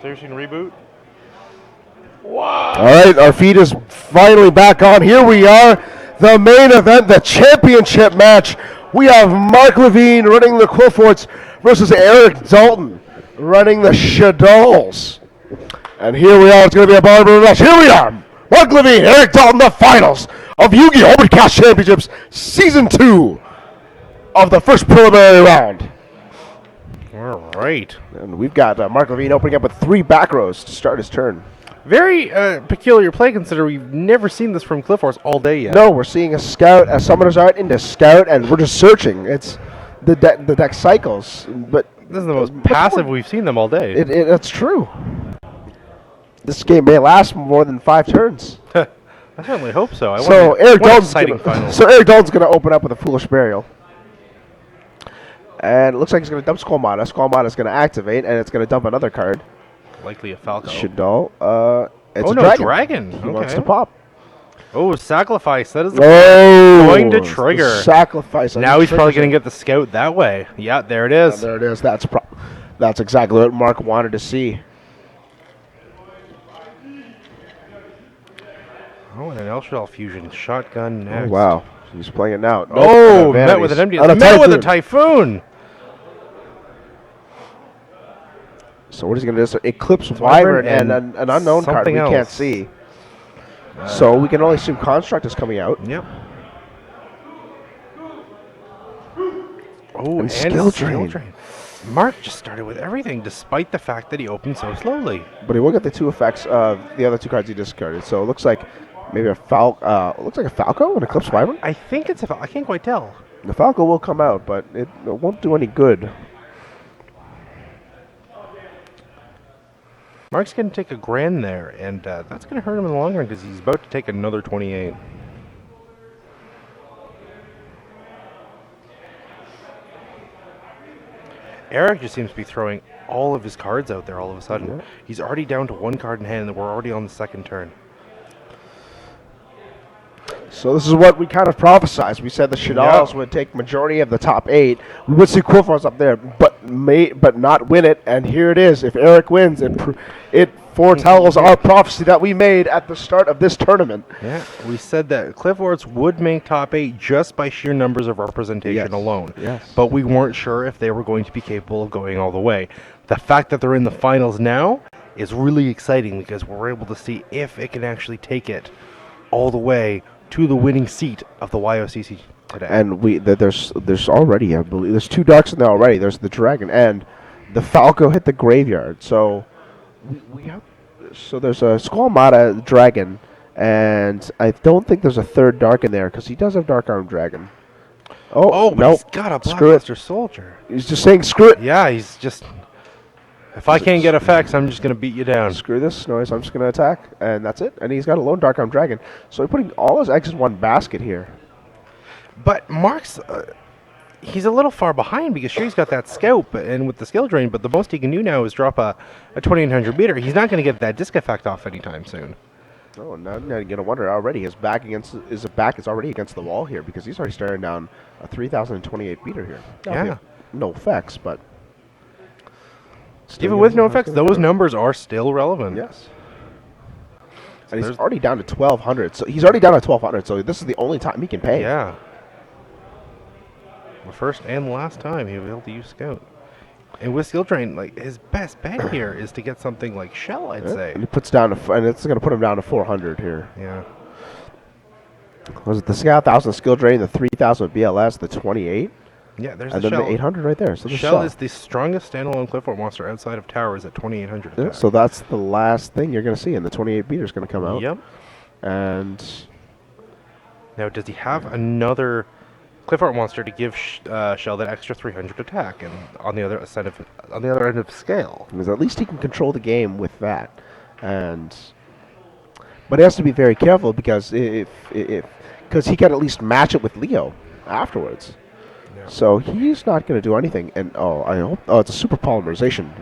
13 reboot. Wow. All right, our feed is finally back on. Here we are, the main event, the championship match. We have Marc Levine running the Qliphoths versus Eric Dalton running the Shaddolls. And here we are, it's going to be a barber match. Here we are, Marc Levine, Eric Dalton, the finals of Yu-Gi-Oh! Open Cast Championships Season 2 of the first preliminary round. All right. And we've got Marc Levine opening up with 3 back rows to start his turn. Very peculiar play, considering we've never seen this from Qliphoth all day yet. No, we're seeing a scout, a summoner's art into scout, and we're just searching. It's the deck cycles, but this is the most passive we've seen them all day. That's true. This game may last more than 5 turns. I certainly hope so. Eric Dalton's going to open up with a Foolish Burial. And it looks like he's going to dump Squamata. Squamata is going to activate, and it's going to dump another card. Likely a Falco. Shaddoll. It's a dragon. He wants to pop. Oh, sacrifice. That is going to trigger. Sacrifice. Now he's probably going to get the scout that way. Yeah, there it is. There it is. That's exactly what Marc wanted to see. Oh, and an Shaddoll fusion shotgun next. Oh, wow. He's playing it now. Oh, met with an empty. Met with a Typhoon. So what is he going to do? Eclipse Wyvern and an unknown card we can't see. So we can only assume Construct is coming out. Yep. Oh, and Skill Drain. Marc just started with everything, despite the fact that he opened so slowly. But he will get the 2 effects of the other 2 cards he discarded. So it looks like maybe a Falco. Looks like a Falco and Eclipse Wyvern. I think it's a Falco. I can't quite tell. The Falco will come out, but it won't do any good. Marc's going to take a grand there, and that's going to hurt him in the long run because he's about to take another 28. Eric just seems to be throwing all of his cards out there all of a sudden. Yeah. He's already down to 1 card in hand, and we're already on the second turn. So this is what we kind of prophesized. We said the Shaddolls would take majority of the top 8. We would see Qliphoth up there, but not win it. And here it is. If Eric wins, it foretells our prophecy that we made at the start of this tournament. Yeah, we said that Qliphoths would make top 8 just by sheer numbers of representation alone. Yes. But we weren't sure if they were going to be capable of going all the way. The fact that they're in the finals now is really exciting because we're able to see if it can actually take it all the way to the winning seat of the YOCC today. And there's already, I believe, there's 2 darks in there already. There's the dragon and the Falco hit the graveyard. So there's a Squamata dragon, and I don't think there's a 3rd dark in there because he does have Dark Arm Dragon. But he's got a Blackluster Soldier. He's just saying screw it. Yeah, he's just. If I can't get effects, I'm just going to beat you down. Screw this noise. I'm just going to attack, and that's it. And he's got a lone Dark Arm Dragon. So he's putting all his eggs in one basket here. But Marc's, he's a little far behind because sure, he's got that scout and with the skill drain, but the most he can do now is drop a 2800 meter. He's not going to get that disc effect off anytime soon. Oh, now you're going to wonder already. His back is already against the wall here because he's already staring down a 3028 beater here. Yeah. No effects, but... Even with no effects, those numbers are still relevant. Yes. And he's already down to 1200. So he's already down to 1200. So this is the only time he can pay. Yeah. The first and last time he'll be able to use Scout. And with Skill Drain, like his best bet here is to get something like Shell, I'd say. And he puts down and it's going to put him down to 400 here. Yeah. Was it the 1000 Skill Drain, the 3000 BLS, the 28? Yeah, there's and the then Shell. the 800 right there. So the Shell is the strongest standalone Qliphoth monster outside of towers at 2800. Yeah, so that's the last thing you're going to see, and the 28 beater is going to come out. Yep. And now, does he have another Qliphoth monster to give Shell that extra 300 attack, and on the other end of scale? Because at least he can control the game with that, but he has to be very careful because because he can at least match it with Leo afterwards. Yeah. So he's not going to do anything. And I hope. Oh, it's a super polymerization.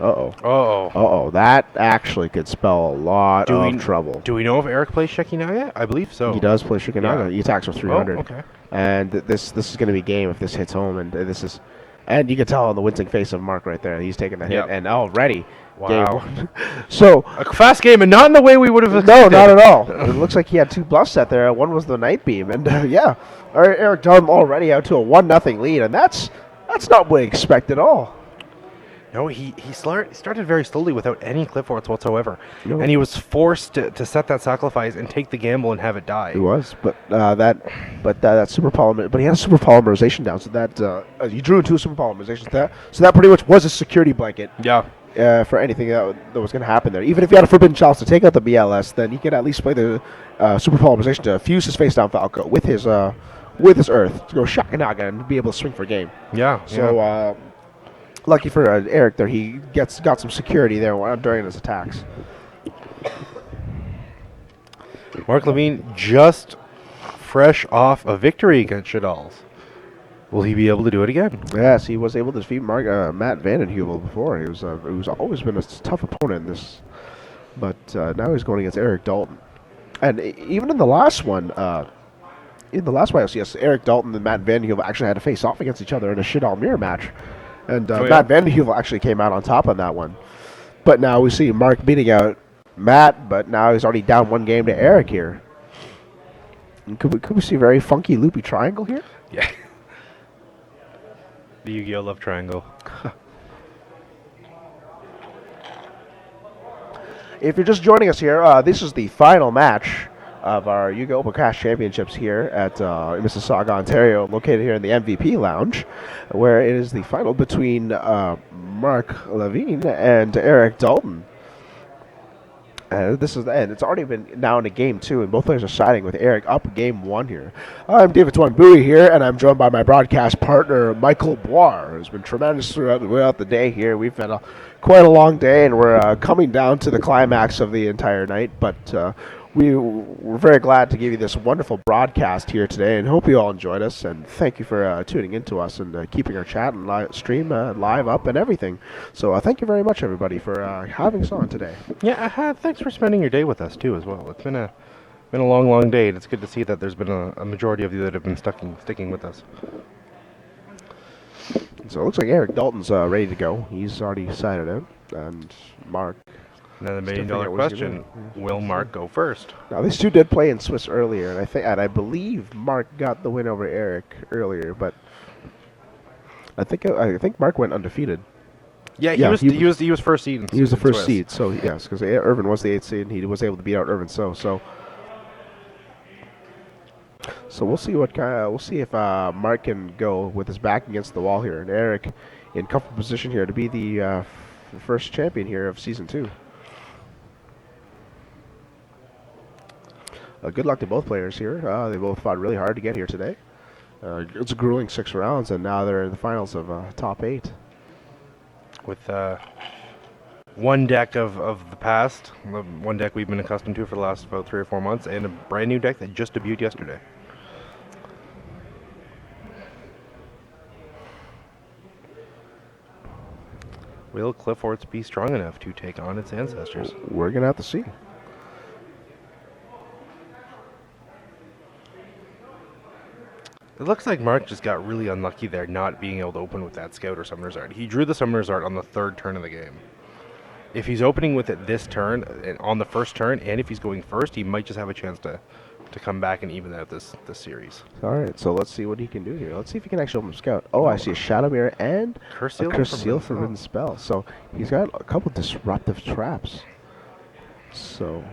That actually could spell a lot of trouble. Do we know if Eric plays Shekinaga? I believe so. He does play Shekinaga. Yeah. He attacks for 300. Oh, okay. And this is going to be game if this hits home. And you can tell on the wincing face of Marc right there. He's taking the hit. And already game Wow. one. So A fast game, and not in the way we would have no, expected. not at all. It looks like he had 2 bluffs set there. One was the Night Beam, and yeah, Eric Dalton already out to a 1-0 lead, and that's not what we expect at all. No, he started very slowly without any Qliphoths whatsoever. No. And he was forced to set that sacrifice and take the gamble and have it die. He was, but that super polymer, but he had a super polymerization down, so that he drew 2 super polymerizations. So that pretty much was a security blanket. Yeah. For anything that was going to happen there. Even if he had a Forbidden Chalice to take out the BLS, then he could at least play the super polymerization to fuse his face down Falco with his Earth to go Shakanaga and be able to swing for game. Yeah. So lucky for Eric there, he got some security there during his attacks. Marc Levine just fresh off a victory against Shaddoll. Will he be able to do it again? Yes, he was able to defeat Matt Vandenheuvel before. He was always been a tough opponent in this, but now he's going against Eric Dalton. And even in the last one, YOCC, Eric Dalton and Matt Vandenheuvel actually had to face off against each other in a Shaddoll mirror match. And Matt Vandenheuvel actually came out on top on that one. But now we see Marc beating out Matt, but now he's already down 1 game to Eric here. And could we see a very funky, loopy triangle here? Yeah. The Yu-Gi-Oh! Love Triangle. If you're just joining us here, this is the final match of our Yu-Gi-Oh! Open Cash Championships here at Mississauga, Ontario, located here in the MVP Lounge, where it is the final between Marc Levine and Eric Dalton. This is the end. It's already been now in a game 2, and both players are siding with Eric up game 1 here. I'm David Twan Bowie here, and I'm joined by my broadcast partner, Michael Boire, who's been tremendous throughout the day here. We've had quite a long day, and we're coming down to the climax of the entire night, but we're very glad to give you this wonderful broadcast here today, and hope you all enjoyed us, and thank you for tuning in to us and keeping our chat and stream live up and everything. So thank you very much, everybody, for having us on today. Yeah, thanks for spending your day with us too, as well. It's been a long day, and it's good to see that there's been a majority of you that have been sticking with us. So it looks like Eric Dalton's ready to go. He's already sided out, and Marc. Now the $1 million question: will Marc go first? Now these two did play in Swiss earlier, and I believe Marc got the win over Eric earlier, but I think Marc went undefeated. Yeah, he was first seed. He was the first Swiss. seed, so yes, because Irvin was the 8th seed, and he was able to beat out Irvin. So we'll see if Marc can go with his back against the wall here, and Eric in comfortable position here to be the first champion here of season 2. Good luck to both players here. They both fought really hard to get here today. It's a grueling 6 rounds, and now they're in the finals of top 8. With one deck of the past, one deck we've been accustomed to for the last about 3 or 4 months, and a brand new deck that just debuted yesterday. Will Qliphoth be strong enough to take on its ancestors? We're going to have to see. It looks like Marc just got really unlucky there not being able to open with that Scout or Summoner's Art. He drew the Summoner's Art on the 3rd turn of the game. If he's opening with it this turn, on the 1st turn, and if he's going first, he might just have a chance to come back and even out this series. All right, so let's see what he can do here. Let's see if he can actually open Scout. Oh, I see a Shadow Mirror and Curse a Seal Forbidden Spell. So he's got a couple disruptive traps. So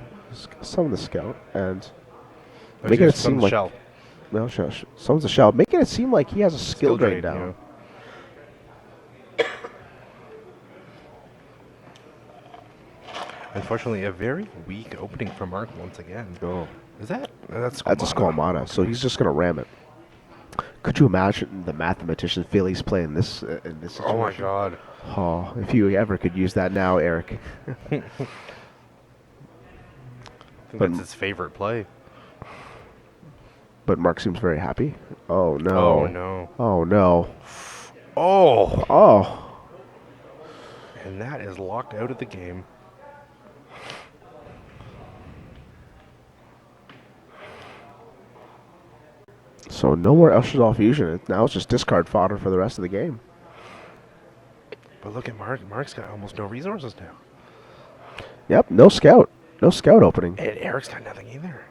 summon the Scout and making it seem like shell. No, summons the shell, making it seem like he has a skill drain down. Yeah. Unfortunately, a very weak opening from Marc once again. Oh. Is that? That's a Squamata, so he's just going to ram it. Could you imagine the mathematician Phillies playing this in this situation? Oh my god. Oh, if you ever could use that now, Eric. I think that's his favorite play. But Marc seems very happy. Oh no. Oh no. Oh no. Oh. Oh. And that is locked out of the game. So no more El Shaddoll Fusion. Now it's just discard fodder for the rest of the game. But look at Marc. Marc's got almost no resources now. Yep, no scout. No scout opening. And Eric's got nothing either.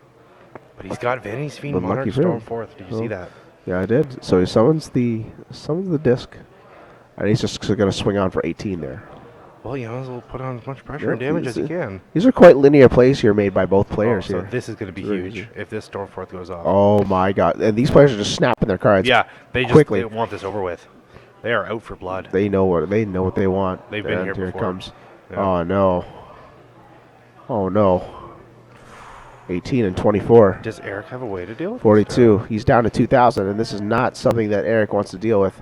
But he's got Vanity's Fiend, But Monarch, lucky for him. Stormforth. Did you see that? Yeah, I did. So he summons the disc. And he's just going to swing on for 18 there. Well, you might as well put on as much pressure and damage as you can. These are quite linear plays here made by both players So here. this is going to be huge if this Stormforth goes off. Oh my god. And these players are just snapping their cards. Yeah, they just quickly. They want this over with. They are out for blood. They know what they want. They've been and here here before. It comes. Yeah. Oh no. Oh no. 18 and 24. Does Eric have a way to deal with 42. He's down to 2,000, and this is not something that Eric wants to deal with.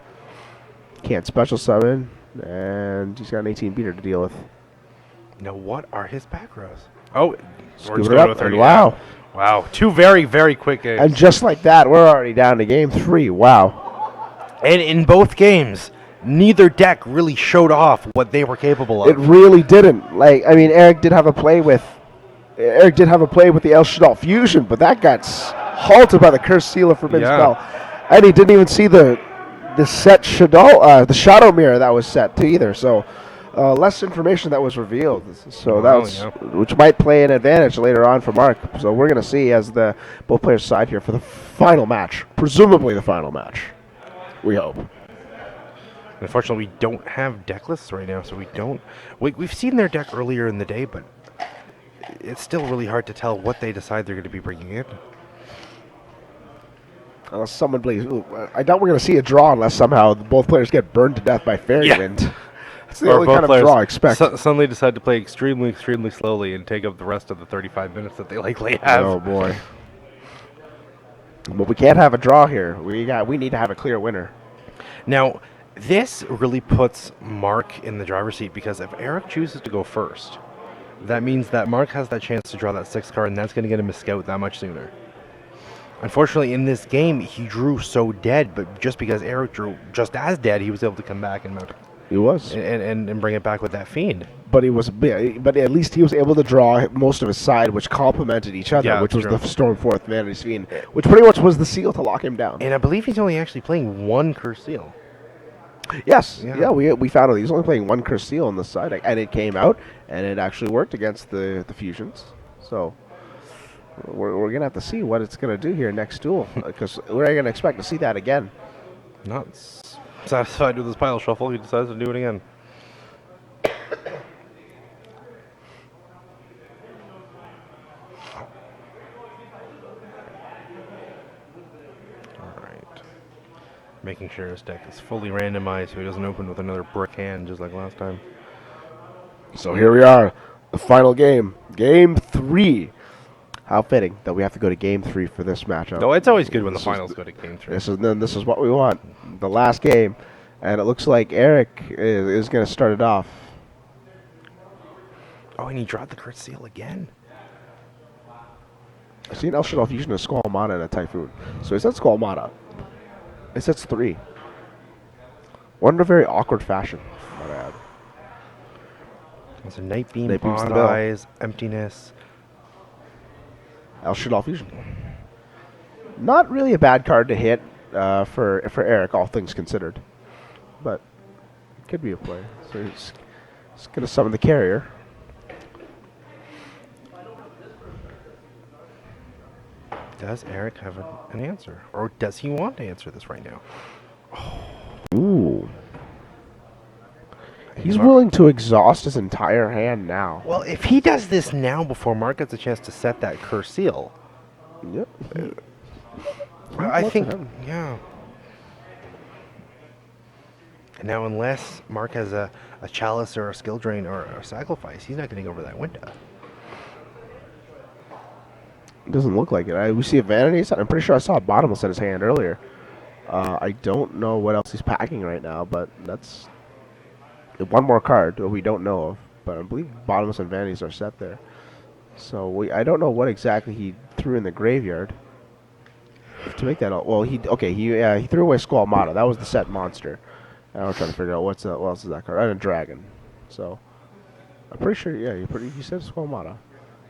Can't special summon, and he's got an 18 beater to deal with. Now, what are his back rows? Oh, Scoop it up, and wow. Wow, two very, very quick games. And just like that, we're already down to game 3. Wow. And in both games, neither deck really showed off what they were capable of. It really didn't. Eric did have a play with the El Shaddoll Fusion, but that got halted by the Cursed Seal of Forbidden Spell. And he didn't even see the set Shaddoll, the Shadow Mirror that was set to either. So less information that was revealed. So which might play an advantage later on for Marc. So we're going to see as both players side here for the final match, presumably the final match. We hope. Unfortunately, we don't have deck lists right now, so we don't. We've seen their deck earlier in the day, but it's still really hard to tell what they decide they're going to be bringing in. Unless someone plays, I doubt we're going to see a draw unless somehow both players get burned to death by Fairy Wind. That's the only kind of draw I expect. Suddenly decide to play extremely, extremely slowly and take up the rest of the 35 minutes that they likely have. Oh boy! But we can't have a draw here. We need to have a clear winner. Now, this really puts Marc in the driver's seat because if Eric chooses to go first, that means that Marc has that chance to draw that 6th card, and that's going to get him a scout that much sooner. Unfortunately, in this game, he drew so dead, but just because Eric drew just as dead, he was able to come back and mount He was. And bring it back with that Fiend. But at least he was able to draw most of his side, which complemented each other, which was the Stormforth Vanity's Fiend, which pretty much was the seal to lock him down. And I believe he's only actually playing one Cursed Seal. Yes. Yeah, we found out he was only playing one Cursed Seal on the side, and it came out, and it actually worked against the fusions. So we're going to have to see what it's going to do here next duel, because we're going to expect to see that again. Not satisfied with his pile shuffle, he decides to do it again. Alright. Making sure his deck is fully randomized so he doesn't open with another brick hand just like last time. So here we are, the final game. Game 3. How fitting that we have to go to game 3 for this matchup. No, it's always good when the finals go to game 3. This is what we want. The last game. And it looks like Eric is going to start it off. Oh, and he dropped the Cursed Seal again. I've seen El Shaddoll Fusion, a Squamata, and a Typhoon. So he said Squamata. It says 3. One in a very awkward fashion, might I add. It's a Night Beam, Night Beam's Bond the bell. Eyes, Emptiness. El Shaddoll Fusion. Not really a bad card to hit for Eric, all things considered. But it could be a play. So he's going to summon the carrier. Does Eric have an answer? Or does he want to answer this right now? Ooh. He's willing to exhaust his entire hand now. Well, if he does this now before Marc gets a chance to set that Cursed Seal, Yep. I think, yeah. And now, unless Marc has a Chalice or a Skill Drain or a Sacrifice, he's not getting over that window. It doesn't look like it. We see a Vanity set. I'm pretty sure I saw a Bottomless in his hand earlier. I don't know what else he's packing right now, but that's one more card that we don't know of. But I believe Bottomless and Vanities are set there. So I don't know what exactly he threw in the graveyard to make that. Well, he threw away Squamata. That was the set monster. And I was trying to figure out what else is that card. And a dragon. So I'm pretty sure. Yeah, he said Squamata.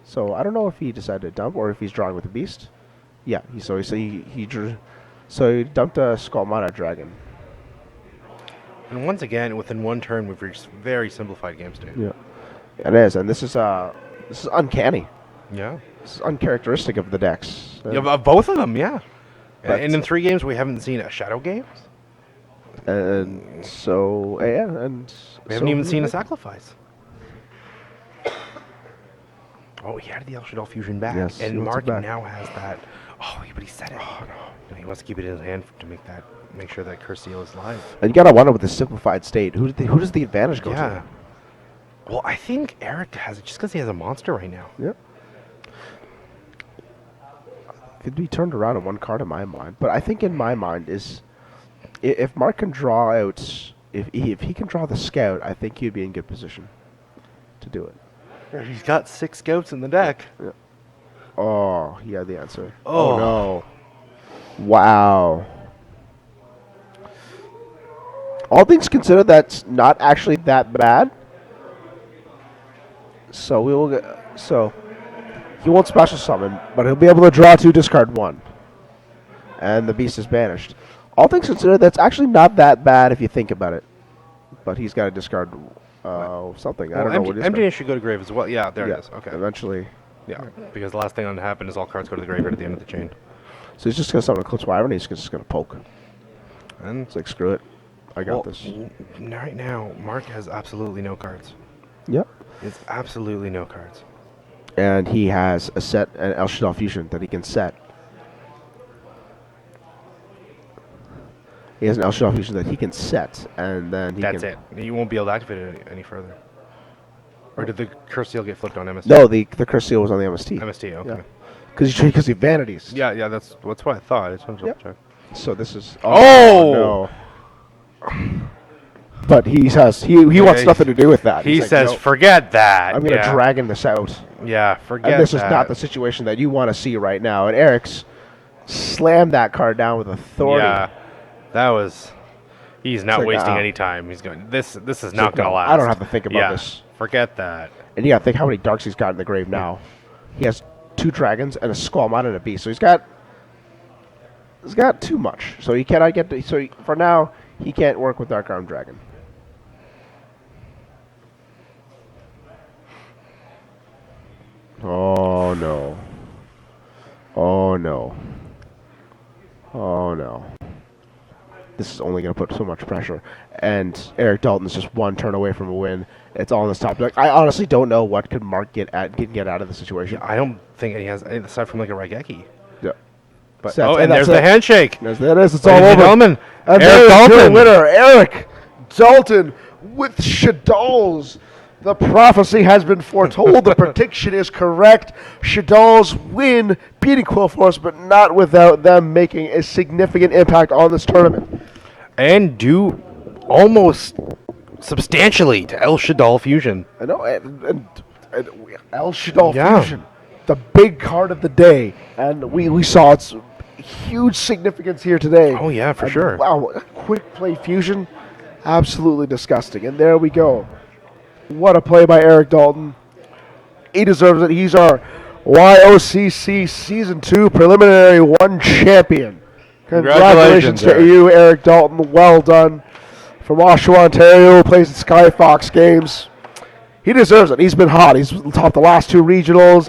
So I don't know if he decided to dump or if he's drawing with the beast. Yeah, he dumped a Squamata dragon. And once again, within one turn, we've reached very simplified game state. Yeah. It is, and this is uncanny. Yeah. This is uncharacteristic of the decks. Yeah, of both of them, yeah. But- And in 3 games, we haven't seen a Shadow game. And so, yeah, and We haven't even seen a Sacrifice. Oh, he had the El Shaddoll fusion back. Yes, he And wants it Marc back. now has that. Oh, but he said it. Oh, no. He wants to keep it in his hand to make sure that Curse Seal is live. And you gotta wonder with the simplified state, who does the advantage go Yeah. to? Well, I think Eric has it just because he has a monster right now. Yep. Could be turned around in one card in my mind, but I think in my mind is if Marc can draw out, if he can draw the scout, I think he'd be in good position to do it. He's got 6 scouts in the deck. Oh, he had the answer. Oh. Oh no! Wow. All things considered, that's not actually that bad. So we will get. So he won't special summon, but he'll be able to draw 2, discard 1, and the beast is banished. All things considered, that's actually not that bad if you think about it. But he's got to discard something. I don't know what it is. MJ should go to grave as well. Yeah, there Yeah, it is. Okay. Eventually. Yeah, because the last thing that happen is all cards go to the graveyard at the end of the chain. So he's just going to summon a Eclipse Wyvern, he's just going to poke. And It's like, screw it. I got well, this. Right now, Marc has absolutely no cards. Yep. It's absolutely no cards. And he has a set, an El Shaddoll fusion that he can set. He has an El Shaddoll fusion that he can set, and then he That's can... it. You won't be able to activate it any further. Or did the Curse Seal get flipped on MST? No, the Curse Seal was on the MST. MST, okay. Because he vanities. Yeah, that's what I thought. I just wanted to Yep. check. So this is... Oh! No. But he wants nothing to do with that. He He's like, says, "No, forget that. I'm going to dragon this out. Yeah, forget And this that. is not the situation that you want to see right now. And Eric's slammed that card down with authority. Yeah, that was... He's not like, wasting any time. He's going, this is It's not like, going to no, last. I don't have to think about Yeah, this. forget that. And you got to think how many darks he's got in the grave now. He has 2 dragons and a Skullmon and a beast. So he's got too much. So he cannot get to, so for now he can't work with Dark Arm Dragon. Oh no. Oh no. Oh no. This is only going to put so much pressure. And Eric Dalton's just 1 turn away from a win. It's all in this top deck. I honestly don't know what could Marc get out of the situation. I don't think he has anything aside from like a Raigeki. Yeah. But, So and that's there's the it. handshake. There it is. It's Ladies all and over. gentlemen, And Eric there's your Dalton. winner, Eric Dalton, with Shaddoll's. The prophecy has been foretold. The prediction is correct. Shaddoll's win, beating Qliphoth, but not without them making a significant impact on this tournament. And due almost substantially to El Shaddoll Fusion. I know, and El Shaddoll Yeah. Fusion, the big card of the day, and we saw its huge significance here today. Oh, yeah, for And sure. Wow, quick play fusion, absolutely disgusting. And there we go. What a play by Eric Dalton. He deserves it. He's our YOCC Season 2 Preliminary 1 champion. Congratulations to Eric. you, Eric Dalton. Well done. From Oshawa, Ontario, plays at Sky Fox Games. He deserves it. He's been hot. He's topped the last 2 regionals.